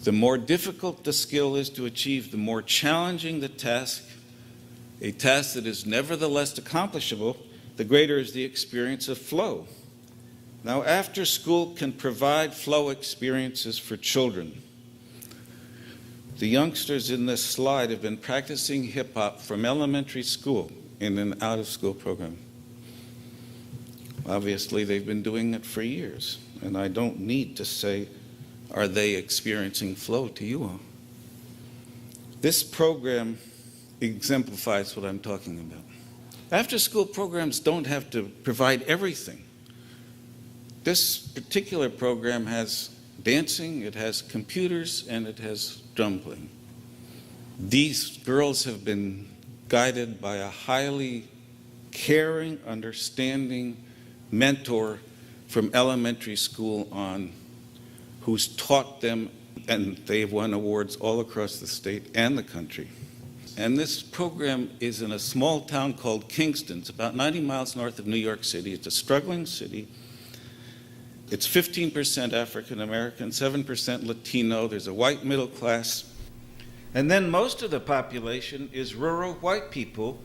The more difficult the skill is to achieve, the more challenging the task, a task that is nevertheless accomplishable, the greater is the experience of flow. Now, after school can provide flow experiences for children. The youngsters in this slide have been practicing hip-hop from elementary school in an out-of-school program. Obviously, they've been doing it for years, and I don't need to say, are they experiencing flow to you all? This program exemplifies what I'm talking about. After-school programs don't have to provide everything. This particular program has dancing, it has computers, and it has drum playing. These girls have been guided by a highly caring, understanding mentor from elementary school on, who's taught them, and they've won awards all across the state and the country. And this program is in a small town called Kingston. It's about 90 miles north of New York City. It's a struggling city. It's 15% African American, 7% Latino. There's a white middle class. And then most of the population is rural white people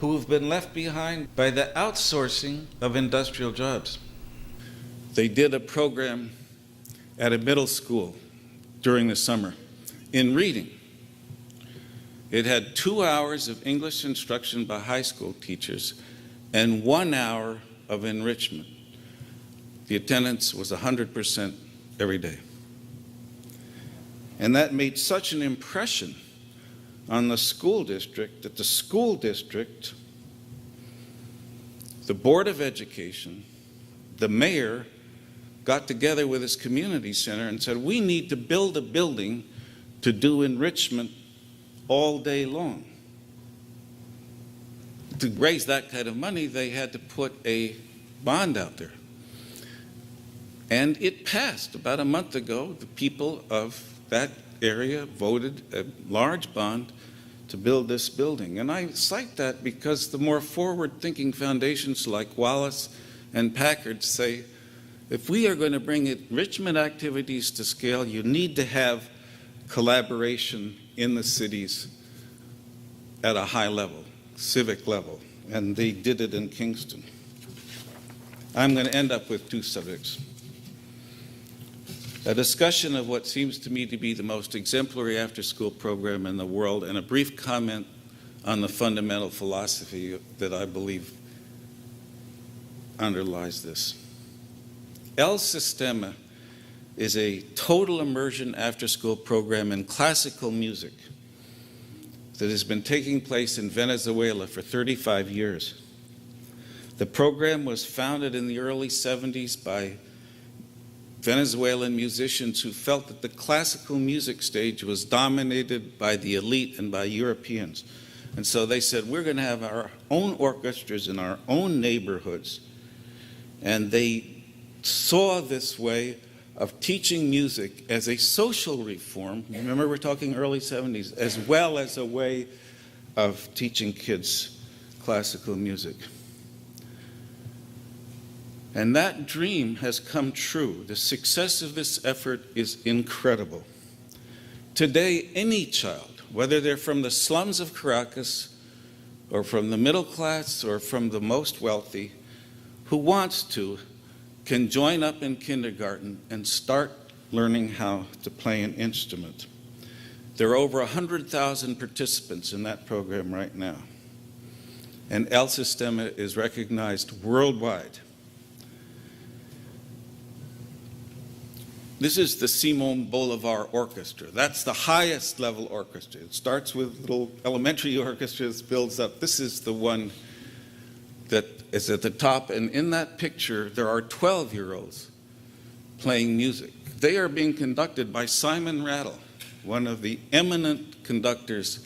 who have been left behind by the outsourcing of industrial jobs. They did a program at a middle school during the summer in reading. It had 2 hours of English instruction by high school teachers and 1 hour of enrichment. The attendance was 100% every day. And that made such an impression on the school district that the school district, the Board of Education, the mayor got together with his community center and said, we need to build a building to do enrichment all day long. To raise that kind of money, they had to put a bond out there. And it passed about a month ago. The people of that area voted a large bond to build this building. And I cite that because the more forward-thinking foundations like Wallace and Packard say, if we are going to bring enrichment activities to scale, you need to have collaboration in the cities at a high level, civic level. And they did it in Kingston. I'm going to end up with two subjects. A discussion of what seems to me to be the most exemplary after-school program in the world, and a brief comment on the fundamental philosophy that I believe underlies this. El Sistema is a total immersion after-school program in classical music that has been taking place in Venezuela for 35 years. The program was founded in the early 70s by Venezuelan musicians who felt that the classical music stage was dominated by the elite and by Europeans. And so they said, we're going to have our own orchestras in our own neighborhoods. And they saw this way of teaching music as a social reform. Remember, we're talking early 70s, as well as a way of teaching kids classical music. And that dream has come true. The success of this effort is incredible. Today, any child, whether they're from the slums of Caracas or from the middle class or from the most wealthy, who wants to, can join up in kindergarten and start learning how to play an instrument. There are over 100,000 participants in that program right now. And El Sistema is recognized worldwide. This is the Simon Bolivar Orchestra. That's the highest level orchestra. It starts with little elementary orchestras, builds up. This is the one that is at the top. And in that picture, there are 12-year-olds playing music. They are being conducted by Simon Rattle, one of the eminent conductors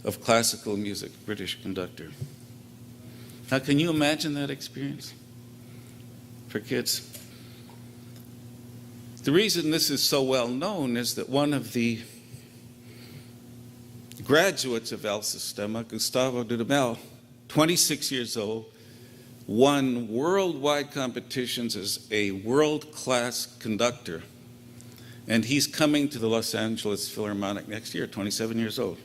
of classical music, British conductor. Now, can you imagine that experience for kids? The reason this is so well known is that one of the graduates of El Sistema, Gustavo Dudamel, 26 years old, won worldwide competitions as a world-class conductor And he's coming to the Los Angeles Philharmonic next year, 27 years old.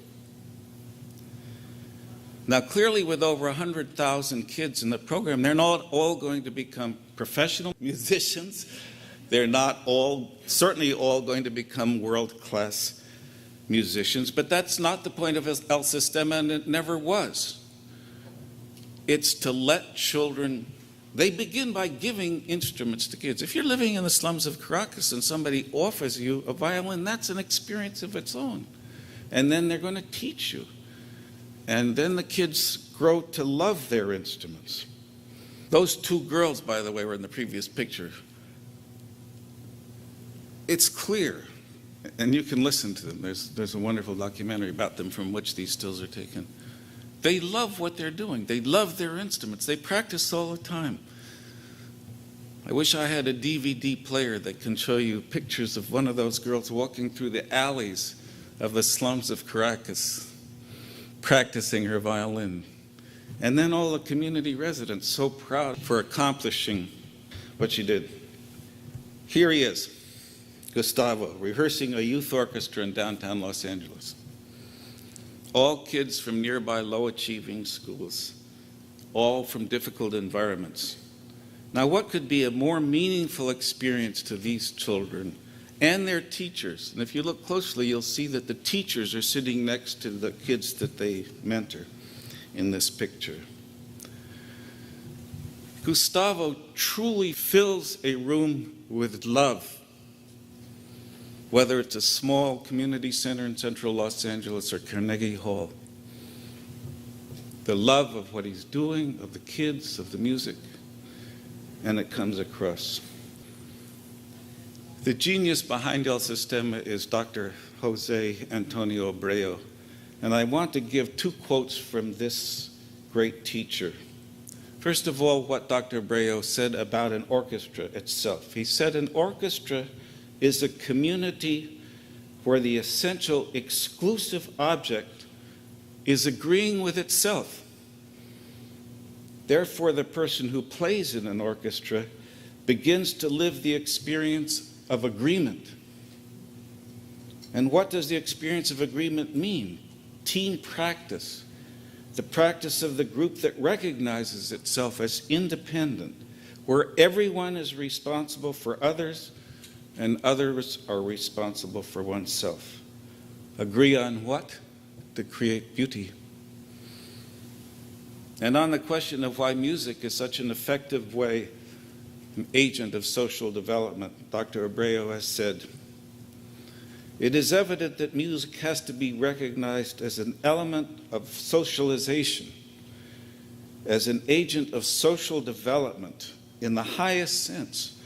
Now, clearly, with over 100,000 kids in the program, they're not all going to become professional musicians. They're not all, certainly all going to become world-class musicians, but that's not the point of El Sistema, and it never was. It's to let children, they begin by giving instruments to kids. If you're living in the slums of Caracas and somebody offers you a violin, that's an experience of its own. And then they're going to teach you. And then the kids grow to love their instruments. Those two girls, by the way, were in the previous picture. It's clear, and you can listen to them. There's a wonderful documentary about them from which these stills are taken. They love what they're doing. They love their instruments. They practice all the time. I wish I had a DVD player that can show you pictures of one of those girls walking through the alleys of the slums of Caracas, practicing her violin. And then all the community residents so proud for accomplishing what she did. Here he is, Gustavo, rehearsing a youth orchestra in downtown Los Angeles. All kids from nearby low-achieving schools, all from difficult environments. Now, what could be a more meaningful experience to these children and their teachers? And if you look closely, you'll see that the teachers are sitting next to the kids that they mentor in this picture. Gustavo truly fills a room with love, whether it's a small community center in central Los Angeles or Carnegie Hall. The love of what he's doing, of the kids, of the music, and it comes across. The genius behind El Sistema is Dr. Jose Antonio Abreu, and I want to give two quotes from this great teacher. First of all, what Dr. Abreu said about an orchestra itself. He said an orchestra is a community where the essential exclusive object is agreeing with itself. Therefore, the person who plays in an orchestra begins to live the experience of agreement. And what does the experience of agreement mean? Team practice, the practice of the group that recognizes itself as independent, where everyone is responsible for others and others are responsible for oneself. Agree on what? To create beauty. And on the question of why music is such an effective way, an agent of social development, Dr. Abreu has said, it is evident that music has to be recognized as an element of socialization, as an agent of social development in the highest sense,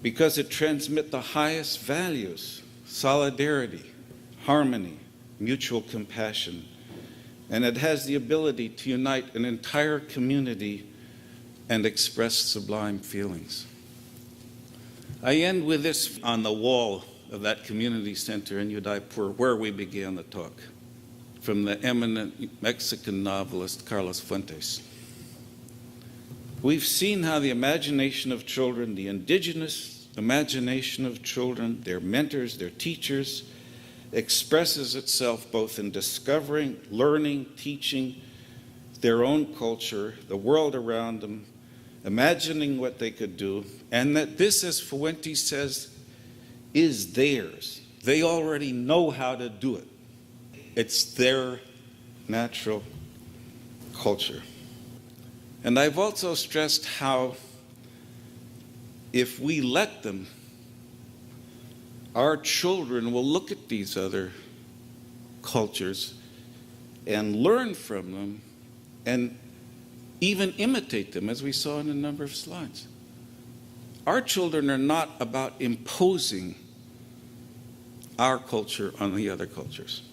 because it transmits the highest values, solidarity, harmony, mutual compassion, and it has the ability to unite an entire community and express sublime feelings. I end with this on the wall of that community center in Udaipur, where we began the talk, from the eminent Mexican novelist Carlos Fuentes. We've seen how the imagination of children, the indigenous imagination of children, their mentors, their teachers, expresses itself both in discovering, learning, teaching their own culture, the world around them, imagining what they could do, and that this, as Fuentes says, is theirs. They already know how to do it. It's their natural culture. And I've also stressed how if we let them, our children will look at these other cultures and learn from them and even imitate them, as we saw in a number of slides. Our children are not about imposing our culture on the other cultures.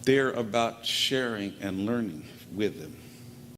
They're about sharing and learning with them.